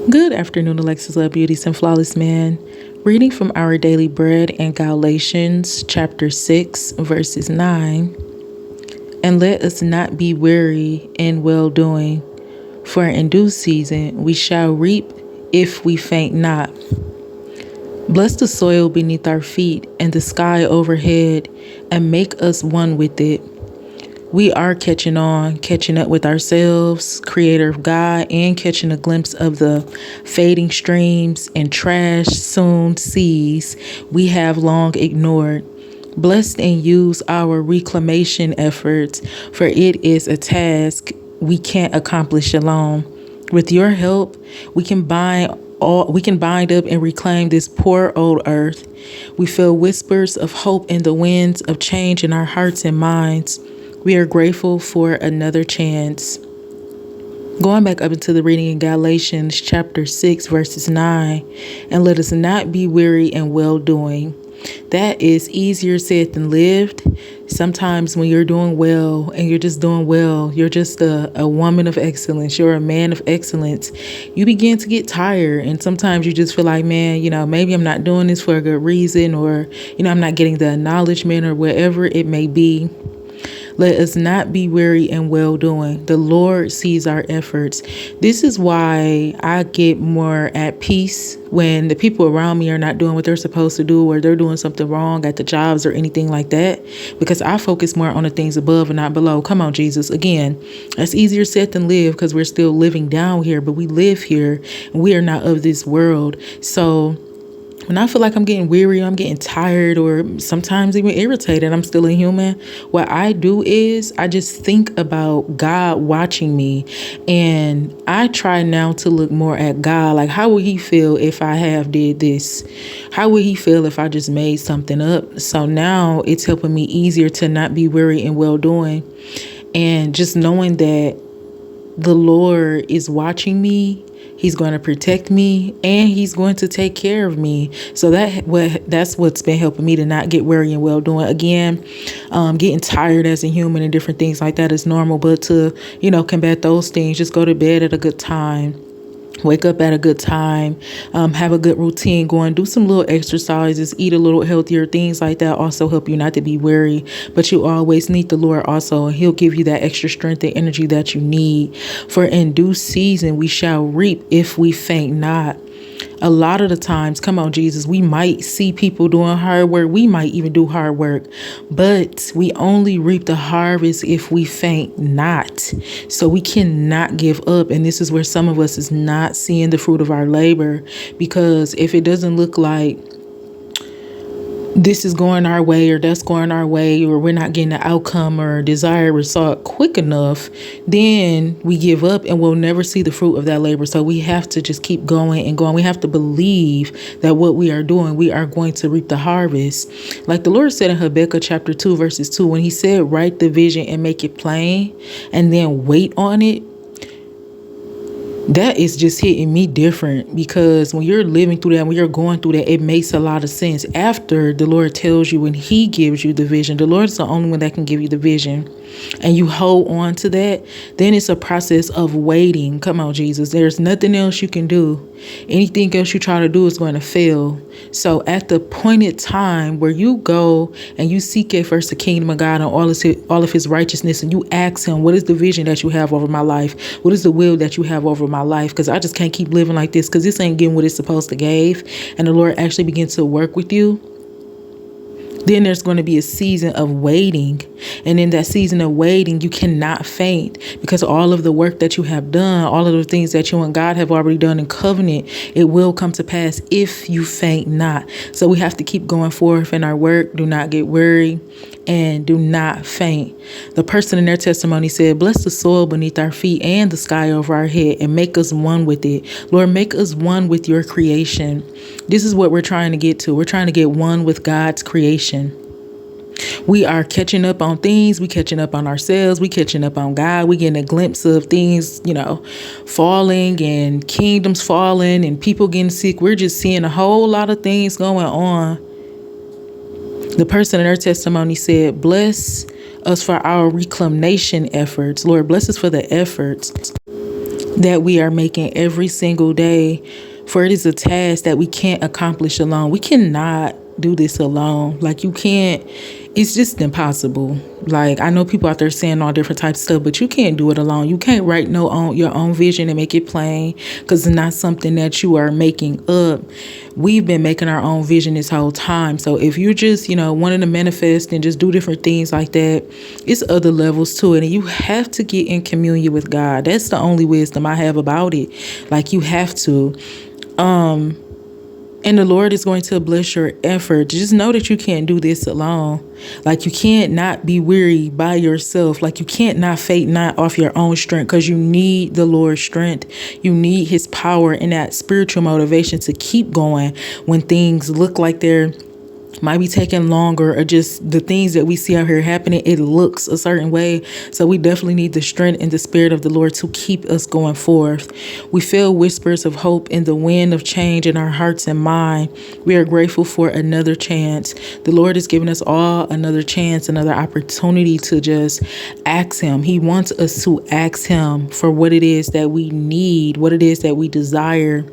Good afternoon, Alexus, love, beauties, and flawless man. Reading from our daily bread in Galatians chapter 6, verses 9. And let us not be weary in well doing, for in due season we shall reap if we faint not. Bless the soil beneath our feet and the sky overhead, and make us one with it. We are catching up with ourselves, Creator of God, and catching a glimpse of the fading streams and trash-sown seas we have long ignored. Bless and use our reclamation efforts, for it is a task we can't accomplish alone. With your help, we can bind up and reclaim this poor old earth. We feel whispers of hope in the winds of change in our hearts and minds. We are grateful for another chance. Going back up into the reading in Galatians chapter 6, verses 9, and let us not be weary in well-doing. That is easier said than lived. Sometimes when you're doing well and you're just doing well, you're just a woman of excellence, you're a man of excellence, you begin to get tired. And sometimes you just feel like, man, maybe I'm not doing this for a good reason, or, I'm not getting the acknowledgement or whatever it may be. Let us not be weary in well-doing. The Lord sees our efforts. This is why I get more at peace when the people around me are not doing what they're supposed to do, or they're doing something wrong at the jobs or anything like that, because I focus more on the things above and not below. Come on, Jesus. Again, that's easier said than live, because we're still living down here, but we live here and we are not of this world. So when I feel like I'm getting weary, I'm getting tired, or sometimes even irritated, I'm still a human. What I do is I just think about God watching me, and I try now to look more at God. Like, how would he feel if I have did this? How would he feel if I just made something up? So now it's helping me easier to not be weary in well-doing, and just knowing that the Lord is watching me. He's going to protect me, and he's going to take care of me. So that's what's been helping me to not get weary and well-doing. Again, getting tired as a human and different things like that is normal, but to, combat those things, just go to bed at a good time. Wake up at a good time, have a good routine going, do some little exercises, eat a little healthier, things like that also help you not to be weary. But you always need the Lord also, and he'll give you that extra strength and energy that you need. For in due season we shall reap if we faint not. A lot of the times, come on, Jesus, we might see people doing hard work. We might even do hard work, but we only reap the harvest if we faint not. So we cannot give up. And this is where some of us is not seeing the fruit of our labor, because if it doesn't look like this is going our way, or that's going our way, or we're not getting the outcome or desired result quick enough, then we give up and we'll never see the fruit of that labor. So we have to just keep going and going. We have to believe that what we are doing, we are going to reap the harvest. Like the Lord said in Habakkuk chapter 2, verses 2, when he said, write the vision and make it plain, and then wait on it. That is just hitting me different, because when you're living through that, when you're going through that, it makes a lot of sense. After the Lord tells you, when he gives you the vision, the Lord is the only one that can give you the vision, and you hold on to that, then it's a process of waiting. Come on, Jesus. There's nothing else you can do. Anything else you try to do is going to fail. So at the appointed time where you go and you seek it first, the kingdom of God and all of his righteousness, and you ask him, what is the vision that you have over my life? What is the will that you have over my life? Because I just can't keep living like this, because this ain't getting what it's supposed to give. And the Lord actually begins to work with you. Then there's going to be a season of waiting. And in that season of waiting, you cannot faint, because all of the work that you have done, all of the things that you and God have already done in covenant, it will come to pass if you faint not. So we have to keep going forth in our work. Do not get weary and do not faint. The person in their testimony said, bless the soil beneath our feet and the sky over our head, and make us one with it. Lord, make us one with your creation. This is what we're trying to get to. We're trying to get one with God's creation. We are catching up on things. We catching up on ourselves. We catching up on God. We getting a glimpse of things, falling, and kingdoms falling, and people getting sick. We're just seeing a whole lot of things going on. The person in her testimony said, bless us for our reclamation efforts. Lord, bless us for the efforts. that we are making every single day. For it is a task that we can't accomplish alone. We cannot do this alone. Like, you can't, it's just impossible. Like, I know people out there saying all different types of stuff, but you can't do it alone. You can't write your own vision and make it plain, because it's not something that you are making up. We've been making our own vision this whole time. So if you're just, wanting to manifest and just do different things like that, it's other levels to it. And you have to get in communion with God. That's the only wisdom I have about it. Like, you have to. And the Lord is going to bless your effort. Just know that you can't do this alone. Like, you can't not be weary by yourself. Like, you can't not faint not off your own strength, because you need the Lord's strength. You need his power and that spiritual motivation to keep going when things look like they're might be taking longer, or just the things that we see out here happening, it looks a certain way. So we definitely need the strength and the spirit of the Lord to keep us going forth. We feel whispers of hope in the wind of change in our hearts and mind. We are grateful for another chance. The Lord has given us all another chance, another opportunity to just ask him. He wants us to ask him for what it is that we need, what it is that we desire.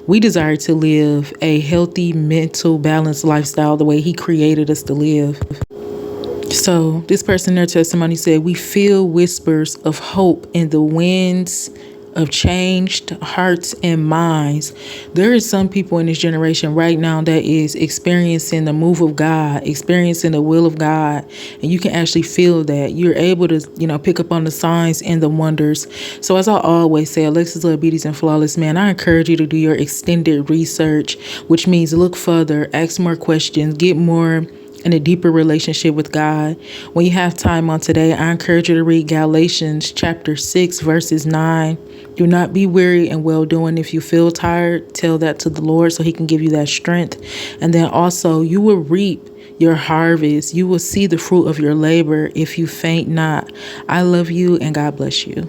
We desire to live a healthy, mental, balanced lifestyle the way he created us to live. So this person in their testimony said, we feel whispers of hope in the winds of changed hearts and minds. There is some people in this generation right now that is experiencing the move of God, experiencing the will of God, and you can actually feel that. You're able to, pick up on the signs and the wonders. So as I always say, Alexus, Love, Beauties, and Flawless Man, I encourage you to do your extended research, which means look further, ask more questions, get more in a deeper relationship with God. When you have time on today, I encourage you to read Galatians chapter 6, verses 9. Do not be weary in well doing. If you feel tired, tell that to the Lord so he can give you that strength. And then also, you will reap your harvest. You will see the fruit of your labor if you faint not. I love you, and God bless you.